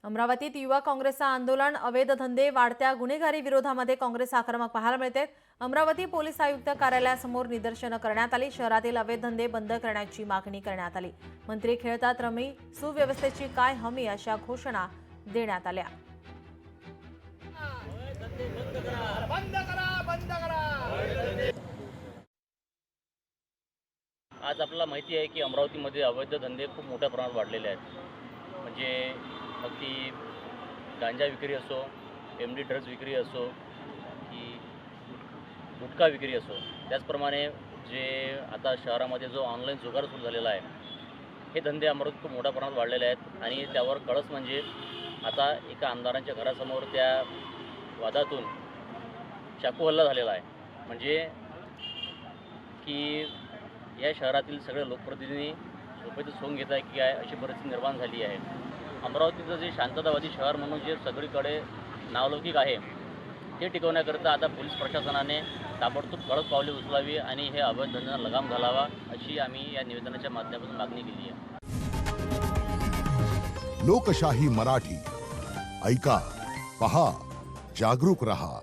अमरावतीत युवा काँग्रेसचं आंदोलन, अवैध धंदे, वाढत्या गुन्हेगारी विरोधामध्ये काँग्रेस आक्रमक पाहायला मिळते। अमरावती पोलीस आयुक्त कार्यालयासमोर निदर्शनं करण्यात आली। शहरातील अवैध धंदे बंद करण्याची मागणी करण्यात आली। मंत्री खेळतात रमी, सुव्यवस्थेची काय हमी अशा घोषणा देण्यात आल्या। आज आपल्याला माहिती आहे की अमरावतीमध्ये अवैध धंदे खूप मोठ्या प्रमाणात वाढलेले आहेत। म्हणजे मग ती गांजा विक्री असो, एमडी ड्रग्ज विक्री असो की गुटखा विक्री असो, त्याचप्रमाणे जे आता शहरामध्ये जो ऑनलाईन जुगार सुरू झालेला आहे, हे धंदे अमरावतीत खूप मोठ्या प्रमाणात वाढलेले आहेत। आणि त्यावर कळस म्हणजे आता एका आमदारांच्या घरासमोर त्या वादातून चाकू हल्ला झालेला आहे। म्हणजे की या शहरातील सगळे लोकप्रतिनिधी झोपेतून सोंग घेत आहे की काय अशी परिस्थिती निर्माण झाली आहे। अमरावतीचं जे शांततावादी शहर म्हणून जे सगळीकडे नावलौकिक आहे, ते टिकवण्याकरता आता पोलीस प्रशासनाने ताबडतोब कडक पावले उचलावी आणि हे अवैध धंद्यांना लगाम घालावा अशी आम्ही या निवेदनाच्या माध्यमातून मागणी केली आहे। लोकशाही मराठी ऐका, पहा, जागरूक रहा।